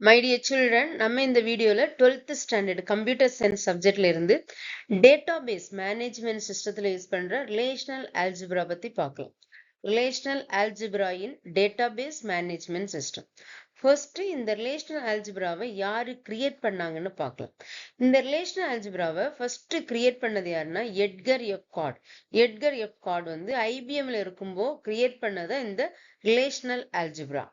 My dear children, நம்ம இந்த வீடியோல 12th standard computer science subjectல இருந்து database management systemத்துல யூஸ் பண்ற relational algebra பத்தி பார்க்கலாம். Relational algebra in database management system. First இந்த relational algebraவை யாரு கிரியேட் பண்ணாங்கன்னு பார்க்கலாம். இந்த relational algebraவை first கிரியேட் பண்ணது யாருன்னா Edgar F card. Edgar F card வந்து ஐபிஎம்ல இருக்கும்போ கிரியேட் பண்ணது இந்த relational algebra.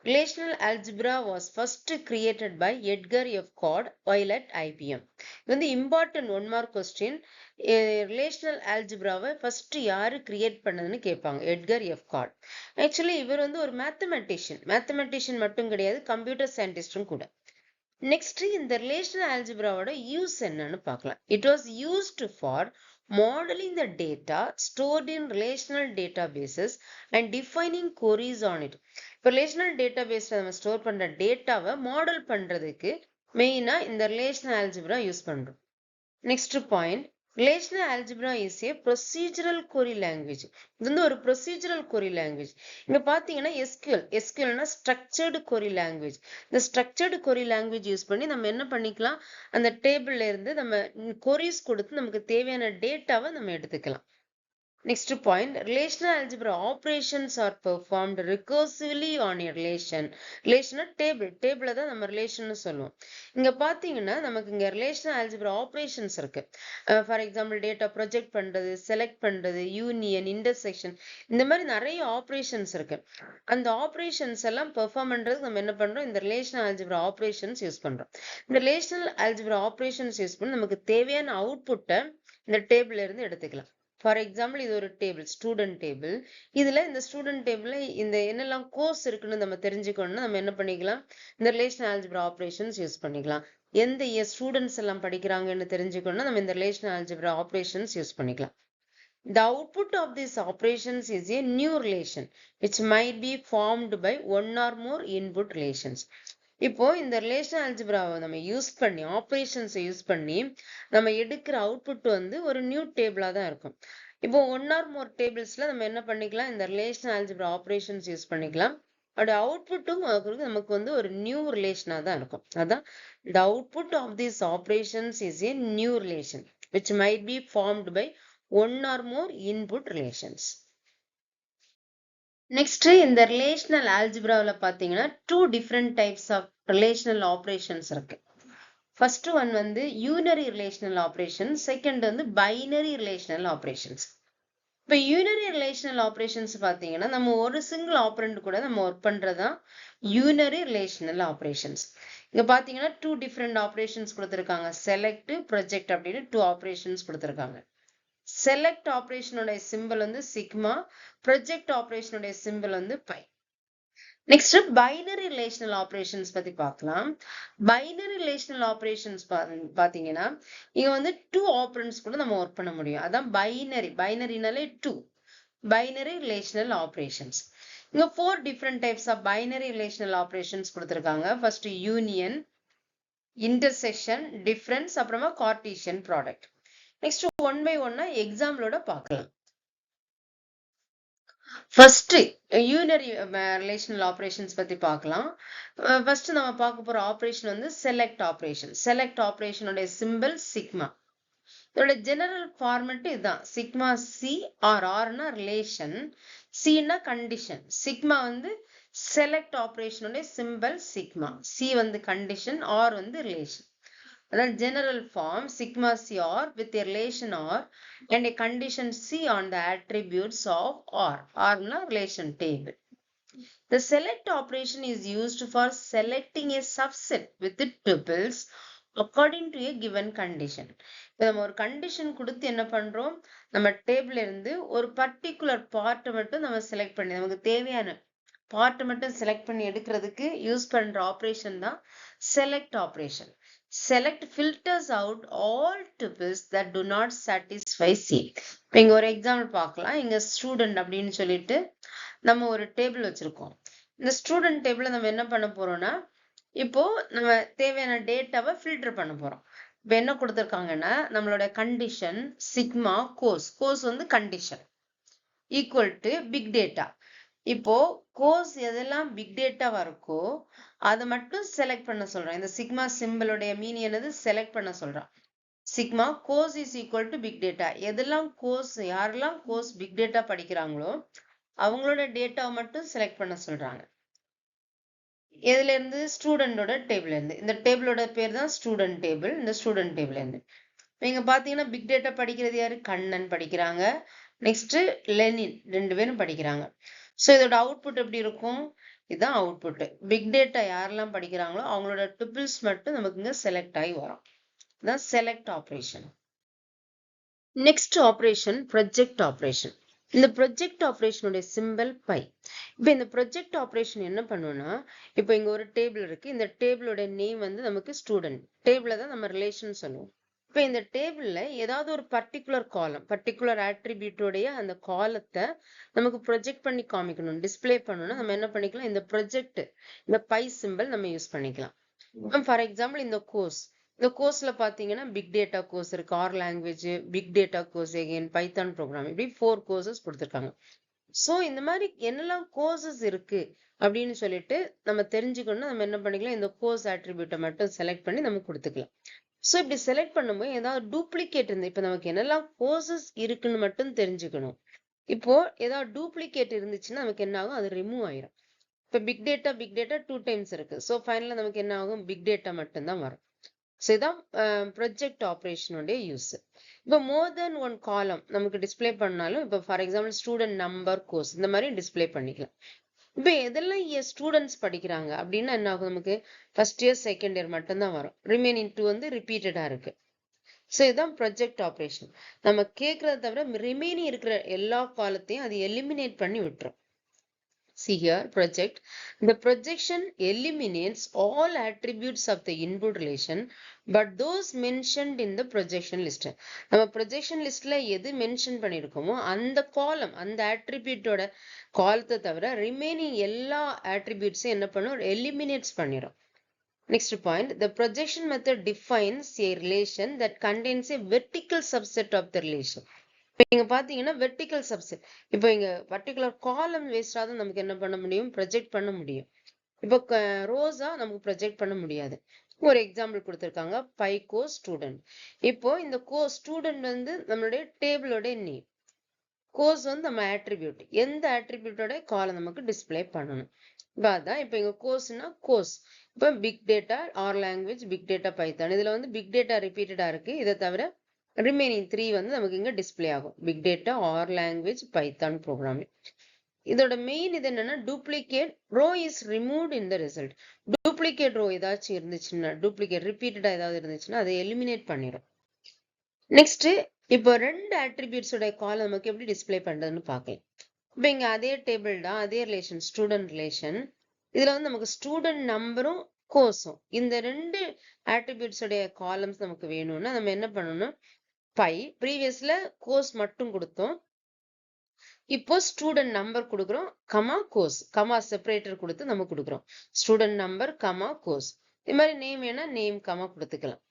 Relational algebra was first created by Edgar F. Codd while at IBM. இது வந்து important one mark question. Relational algebra first யாரு create பண்ணதுன்னு கேட்பாங்க. Edgar F card. Actually இவர் வந்து ஒரு mathematician மட்டும் கிடையாது, computer scientistம் கூட. Next இந்த relational algebraவோட யூஸ் என்னன்னு பார்க்கலாம். It was used for modeling the data stored in relational databases and defining queries on it. இப்போ ரிலேஷனல் டேட்டாபேஸ்ல நம்ம ஸ்டோர் பண்ற டேட்டாவை மாடல் பண்றதுக்கு மெயினா இந்த ரிலேஷனல் ஆல்ஜிப்ரா யூஸ் பண்றோம். Next point, relational algebra is a procedural query language. இது வந்து ஒரு ப்ரொசீஜரல் கொரி லாங்குவேஜ். இங்க பாத்தீங்கன்னா எஸ்கியூஎல்னா ஸ்ட்ரக்சர்டு கொரி லாங்குவேஜ். இந்த ஸ்ட்ரக்சர்டு கொரி லாங்குவேஜ் யூஸ் பண்ணி நம்ம என்ன பண்ணிக்கலாம், அந்த டேபிள்ல இருந்து நம்ம கொரிஸ் கொடுத்து நமக்கு தேவையான டேட்டாவை நம்ம எடுத்துக்கலாம். Next point, relational algebra operations are performed recursively on a relation. Relation table தான் நம்ம relation சொல்லுவோம். இங்க பாத்தீங்கன்னா நமக்கு இங்க relational algebra operations இருக்கு. For example, data project பண்றது, select பண்றது, union, intersection, இந்த மாதிரி நிறைய operations இருக்கு. அந்த operations எல்லாம் perform பண்றதுக்கு நம்ம என்ன பண்றோம், இந்த relational algebra operations யூஸ் பண்றோம். இந்த relational algebra operations யூஸ் பண்ணி நமக்கு தேவையான அவுட்புட்டை இந்த டேபிள்ல இருந்து எடுத்துக்கலாம். ஃபார் எக்ஸாம்பிள் இது ஒரு டேபிள், ஸ்டூடெண்ட் டேபிள். இதுல இந்த ஸ்டூடெண்ட் டேபிள்ல இந்த என்னெல்லாம் கோர்ஸ் இருக்குன்னு நம்ம தெரிஞ்சுக்கணும்னா நம்ம என்ன பண்ணிக்கலாம், இந்த ரிலேஷனல் ஆல்ஜிப்ரா ஆப்ரேஷன்ஸ் யூஸ் பண்ணிக்கலாம். எந்த ஸ்டூடெண்ட்ஸ் எல்லாம் படிக்கிறாங்கன்னு தெரிஞ்சுக்கணும்னா நம்ம இந்த ரிலேஷனல் ஆல்ஜிப்ரா ஆப்ரேஷன்ஸ் யூஸ் பண்ணிக்கலாம். The output of these operations is a new relation which might be formed by one or more input relations. இப்போ இந்த ரிலேஷனல் ஆல்ஜிப்ராவை நம்ம யூஸ் பண்ணி ஆப்ரேஷன்ஸை யூஸ் பண்ணி நம்ம எடுக்கிற அவுட்புட் வந்து ஒரு நியூ டேபிளா தான் இருக்கும். இப்போ ஒன் ஆர் மோர் டேபிள்ஸ்ல நம்ம என்ன பண்ணிக்கலாம், இந்த ரிலேஷனல் ஆல்ஜிப்ரா ஆப்ரேஷன்ஸ் யூஸ் பண்ணிக்கலாம். அதோட அவுட்புட்டும் நமக்கு வந்து ஒரு நியூ ரிலேஷனா தான் இருக்கும். அதான் the output of these operations is a new relation which might be formed by one or more input relations. Next இந்த ரிலேஷனல் ஆல்ஜிப்ராவில் பார்த்தீங்கன்னா two different types of relational operations இருக்கு. ஃபர்ஸ்ட் ஒன் வந்து யூனரி ரிலேஷனல் ஆப்ரேஷன், செகண்ட் வந்து binary relational operations. இப்போ unary relational operations பார்த்தீங்கன்னா நம்ம ஒரு சிங்கிள் ஆப்ரண்ட் கூட நம்ம ஒர்க் பண்றதுதான் யூனரி ரிலேஷனல் ஆப்ரேஷன்ஸ். இங்க பாத்தீங்கன்னா டூ டிஃப்ரெண்ட் ஆப்ரேஷன்ஸ் கொடுத்துருக்காங்க, செலக்ட், ப்ரொஜெக்ட் அப்படின்னு டூ ஆப்ரேஷன்ஸ் கொடுத்துருக்காங்க. செலக்ட் ஆப்ரேஷனோட சிம்பிள் வந்து சிக்மா, ப்ரொஜெக்ட் ஆப்ரேஷனோட சிம்பிள் வந்து pi. Next binary relational operations பத்தி பார்க்கலாம். பைனரி ரிலேஷனல் ஆப்ரேஷன்ஸ் பாத்தீங்கன்னா இங்க வந்து டூ ஆப்ரண்ட்ஸ் கூட நம்ம ஒர்க் பண்ண முடியும். அதான் பைனரினாலே டூ பைனரி ரிலேஷனல் ஆப்ரேஷன்ஸ். இங்க four different types of binary relational operations கொடுத்துருக்காங்க. ஃபர்ஸ்ட் யூனியன், இன்டர்செக்ஷன், டிஃபரன்ஸ், அப்புறமா Cartesian product. Next one by ஒன்னா எக்ஸாம்பிளோட பார்க்கலாம். ஃபர்ஸ்ட் யூனரி ரிலேஷனல் ஆப்ரேஷன்ஸ் பத்தி பார்க்கலாம். ஃபர்ஸ்ட் நம்ம பார்க்க போற ஆப்ரேஷன் வந்து செலக்ட் ஆப்ரேஷன். செலக்ட் ஆப்ரேஷனோட சிம்பிள் சிக்மா. இதோட ஜெனரல் ஃபார்மேட் இதுதான், சிக்மா சி ஆர். ஆர்னா ரிலேஷன், சின்னா கண்டிஷன். சிக்மா வந்து செலக்ட் ஆப்ரேஷனோட சிம்பிள் சிக்மா, சி வந்து கண்டிஷன், ஆர் வந்து ரிலேஷன். அதான் general form sigma c r with a relation r and a condition c on the attributes of r. R na relation table. The select operation is used for selecting a subset with the tuples according to a given condition. நம்ம ஒரு condition கொடுத்து என்ன பண்றோம், நம்ம டேபிள்ல இருந்து ஒரு particular part மட்டும் நம்ம செலக்ட் பண்ணி நமக்கு தேவையான பார்ட் மட்டும் செலக்ட் பண்ணி எடுக்கிறதுக்கு யூஸ் பண்ற ஆப்ரேஷன் தான் select operation. Select filters out all tuples that do not satisfy C. இங்க ஒரு எக்ஸாம்பிள் பார்க்கலாம். இங்க ஸ்டூடெண்ட் அப்படின்னு சொல்லிட்டு நம்ம ஒரு டேபிள் வச்சிருக்கோம். இந்த ஸ்டூடெண்ட் டேபிள்ல நம்ம என்ன பண்ண போறோம்னா இப்போ நம்ம தேவையான டேட்டாவை ஃபில்டர் பண்ண போறோம். இப்போ என்ன கொடுத்துருக்காங்கன்னா நம்மளோட கண்டிஷன் சிக்மா கோர்ஸ் வந்து condition equal to big data. இப்போ கோர்ஸ் எதெல்லாம் பிக் டேட்டாவா இருக்கோ அதை மட்டும் செலக்ட் பண்ண சொல்றான். இந்த சிக்மா சிம்பிளுடைய மீனிங் என்னது செலக்ட் பண்ண சொல்றான். Sigma course is equal to big data. எதெல்லாம் கோர்ஸ் யாரெல்லாம் கோர்ஸ் பிக் டேட்டா படிக்கிறாங்களோ அவங்களோட டேட்டாவை மட்டும் செலக்ட் பண்ண சொல்றாங்க. எதுல இருந்து ஸ்டூடெண்டோட டேபிள் இருந்து. இந்த டேபிளோட பேர் தான் ஸ்டூடெண்ட் டேபிள். இந்த ஸ்டூடெண்ட் டேபிள் இருந்து நீங்க பாத்தீங்கன்னா பிக் டேட்டா படிக்கிறது யாரு? கண்ணன் படிக்கிறாங்க, நெக்ஸ்ட் லெனின், 2 பேரும் படிக்கிறாங்க. ஸோ இதோட அவுட்புட் எப்படி இருக்கும்? இதுதான் அவுட்புட். பிக் டேட்டா யாரெல்லாம் படிக்கிறாங்களோ அவங்களோட டுபிள்ஸ் மட்டும் நமக்கு இங்க செலக்ட் ஆகி வரும். இதுதான் select operation. Next operation project operation. இந்த ப்ரொஜெக்ட் ஆப்ரேஷனுடைய சிம்பிள் பை. இப்போ இந்த ப்ரொஜெக்ட் ஆப்ரேஷன் என்ன பண்ணுவோம்னா, இப்போ இங்க ஒரு டேபிள் இருக்கு. இந்த டேபிளோட நேம் வந்து நமக்கு ஸ்டூடெண்ட். டேபிள தான் நம்ம ரிலேஷன் சொல்லுவோம். இப்போ இந்த டேபிள்ல ஏதாவது ஒரு பர்டிகுலர் காலம், பர்டிகுலர் ஆட்ரிபியூட்டோடைய அந்த காலத்தை நமக்கு ப்ரொஜெக்ட் பண்ணி காமிக்கணும், டிஸ்பிளே பண்ணணும்னா நம்ம என்ன பண்ணிக்கலாம்? இந்த ப்ரொஜெக்ட், இந்த பை சிம்பிள் நம்ம யூஸ் பண்ணிக்கலாம். ஃபார் எக்ஸாம்பிள் இந்த கோர்ஸ்ல பாத்தீங்கன்னா பிக் டேட்டா கோர்ஸ் இருக்கு, R language, big data course, again Python program, இப்படி 4 கோர்சஸ் கொடுத்துருக்காங்க. சோ இந்த மாதிரி என்னெல்லாம் கோர்சஸ் இருக்கு அப்படின்னு சொல்லிட்டு நம்ம தெரிஞ்சுக்கணும். நம்ம என்ன பண்ணிக்கலாம்? இந்த கோர்ஸ் ஆட்ரிபியூட்டை மட்டும் செலக்ட் பண்ணி நம்ம கொடுத்துக்கலாம். ஸோ இப்படி செலக்ட் பண்ணும்போது ஏதாவது டூப்ளிகேட் இருந்து, இப்போ நமக்கு என்னெல்லாம் கோர்சஸ் இருக்குன்னு மட்டும் தெரிஞ்சுக்கணும். இப்போ ஏதாவது டூப்ளிகேட் இருந்துச்சுன்னா நமக்கு என்ன ஆகும்? அது ரிமூவ் ஆயிரும். இப்போ பிக் டேட்டா 2 டைம்ஸ் இருக்கு. ஸோ ஃபைனலாக நமக்கு என்ன ஆகும்? பிக் டேட்டா மட்டும்தான் வரும். ஸோ இதான் ப்ரொஜெக்ட் ஆப்ரேஷனுடைய யூஸ். இப்போ மோர் தென் 1 காலம் நமக்கு டிஸ்பிளே பண்ணாலும், இப்போ for example student number, course, இந்த மாதிரி டிஸ்பிளே பண்ணிக்கலாம். இப்போ எதெல்லாம் ஸ்டூடெண்ட்ஸ் படிக்கிறாங்க அப்படின்னா என்ன ஆகும்? நமக்கு ஃபர்ஸ்ட் இயர் செகண்ட் இயர் மட்டும்தான் வரும். ரிமைனிங் 2 வந்து ரிப்பீட்டடா இருக்கு. ஸோ இதுதான் ப்ரொஜெக்ட் ஆப்ரேஷன். நம்ம கேட்கறத தவிர ரிமைனிங் இருக்கிற எல்லா காலத்தையும் அது எலிமினேட் பண்ணி விட்டுரும். See here, project. The projection eliminates all attributes of the input relation, but those mentioned in the projection list. நம்ம projection listல எது மென்ஷன் பண்ணிருக்கோமோ அந்த காலம், அந்த attributeோட காலத்தை தவிர ரிமைனிங் எல்லா attributes என்ன பண்ணும்? Eliminates பண்ணிரும். Next point, the projection method defines a relation that contains a vertical subset of the relation. இங்க பாத்தீங்கன்னா வெர்டிகல் சப்செட். இப்போ இங்க பர்டிகுலர் காலம் வேஸ்டா தான் நமக்கு என்ன பண்ண முடியும்? ப்ரொஜெக்ட் பண்ண முடியும். இப்போ ரோஸா நமக்கு ப்ரொஜெக்ட் பண்ண முடியாது. ஒரு எக்ஸாம்பிள் கொடுத்துருக்காங்க, பை கோ ஸ்டூடெண்ட். இப்போ இந்த கோ ஸ்டூடெண்ட் வந்து நம்மளுடைய டேபிளோட நேம், கோர்ஸ் வந்து நம்ம ஆட்ரிபியூட், எந்த ஆட்ரிபியூட்டோட காலம் நமக்கு டிஸ்பிளே பண்ணணும். இப்போ அதான் இப்போ இங்க கோர்ஸ்னா கோர்ஸ். இப்போ big data, R language, big data, Python. இதுல வந்து பிக் டேட்டா ரிப்பீட்டடா இருக்கு. இதை தவிர ரிமைனிங் 3 வந்து நமக்கு இங்க டிஸ்பிளே ஆகும். Big data, R language, Python programming. இதோட மெயின் இது என்னன்னா, duplicate row is removed in the result. Duplicate row ஏதாச்சும் இருந்துச்சுன்னா, டூப்ளிகேட் ரிப்பீட்டடா ஏதாவது இருந்துச்சுன்னா அதை எலிமினேட் பண்ணிடும். நெக்ஸ்ட் இப்போ 2 ஆட்ரிபியூட்ஸோட காலம் நமக்கு எப்படி டிஸ்பிளே பண்றதுன்னு பார்க்கலாம். இப்போ இங்க அதே டேபிள் தான், அதே ரிலேஷன், ஸ்டூடெண்ட் ரிலேஷன். இதுல வந்து நமக்கு ஸ்டூடெண்ட் நம்பரும் கோர்ஸும், இந்த 2 ஆட்ரிபியூட்ஸோடைய காலம்ஸ் நமக்கு வேணும்னா நம்ம என்ன பண்ணணும்? பை, ப்ரீவியஸ்ல கோர்ஸ் மட்டும் கொடுத்தோம், இப்போ ஸ்டூடெண்ட் நம்பர் கொடுக்குறோம், கமா கோர்ஸ், கமா செப்பரேட்டர் கொடுத்து நம்ம கொடுக்குறோம். Student number comma course. இது மாதிரி நேம் வேணா நேம் கமா கொடுத்துக்கலாம்.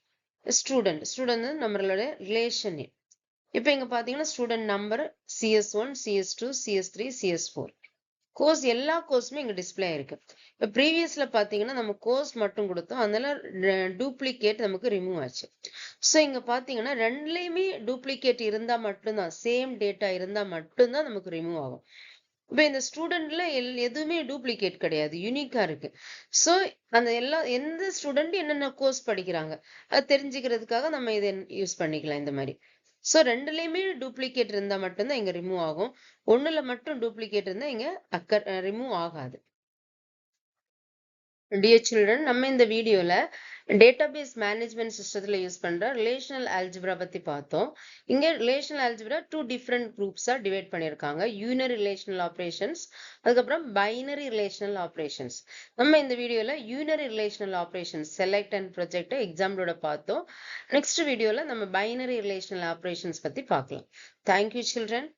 ஸ்டூடெண்ட் நம்மளோட ரிலேஷன் நேம். இப்போ இங்க பாத்தீங்கன்னா student number CS1, CS2, CS3, CS4. Course எல்லா கோர்ஸுமே இங்க டிஸ்பிளே ஆயிருக்கு. இப்போ ப்ரீவியஸ்ல பாத்தீங்கன்னா நம்ம கோர்ஸ் மட்டும் கொடுத்தோம், அதனால டூப்ளிகேட் நமக்கு ரிமூவ் ஆச்சு. ஸோ இங்க பாத்தீங்கன்னா ரெண்டுலயுமே டூப்ளிகேட் இருந்தா மட்டும்தான், சேம் டேட்டா இருந்தா மட்டும்தான் நமக்கு ரிமூவ் ஆகும். இப்போ இந்த ஸ்டூடெண்ட்ல எதுவுமே டூப்ளிகேட் கிடையாது, யூனிக்கா இருக்கு. ஸோ அந்த எந்த ஸ்டூடெண்ட் என்னென்ன கோர்ஸ் படிக்கிறாங்க அது தெரிஞ்சுக்கிறதுக்காக நம்ம இதை யூஸ் பண்ணிக்கலாம் இந்த மாதிரி. ஸோ ரெண்டுலயுமே டூப்ளிகேட் இருந்தா மட்டும்தான் இங்க ரிமூவ் ஆகும். ஒண்ணுல மட்டும் டூப்ளிகேட் இருந்தா இங்க ரிமூவ் ஆகாது. டியர் சில்ட்ரன், நம்ம இந்த வீடியோல டேட்டாபேஸ் மேனேஜ்மெண்ட் சிஸ்டத்துல யூஸ் பண்ற ரிலேஷனல் ஆல்ஜிப்ரா பத்தி பார்த்தோம். இங்க ரிலேஷனல் ஆல்ஜிப்ரா 2 டிஃப்ரெண்ட் குரூப்ஸா டிவைட் பண்ணிருக்காங்க. யூனரி ரிலேஷனல் ஆப்ரேஷன்ஸ், அதுக்கப்புறம் பைனரி ரிலேஷனல் ஆப்ரேஷன்ஸ். நம்ம இந்த வீடியோல unary relational operations select and project எக்ஸாம்பிளோட பார்த்தோம். நெக்ஸ்ட் வீடியோல நம்ம பைனரி ரிலேஷனல் ஆப்ரேஷன்ஸ் பத்தி பார்க்கலாம். Thank you children.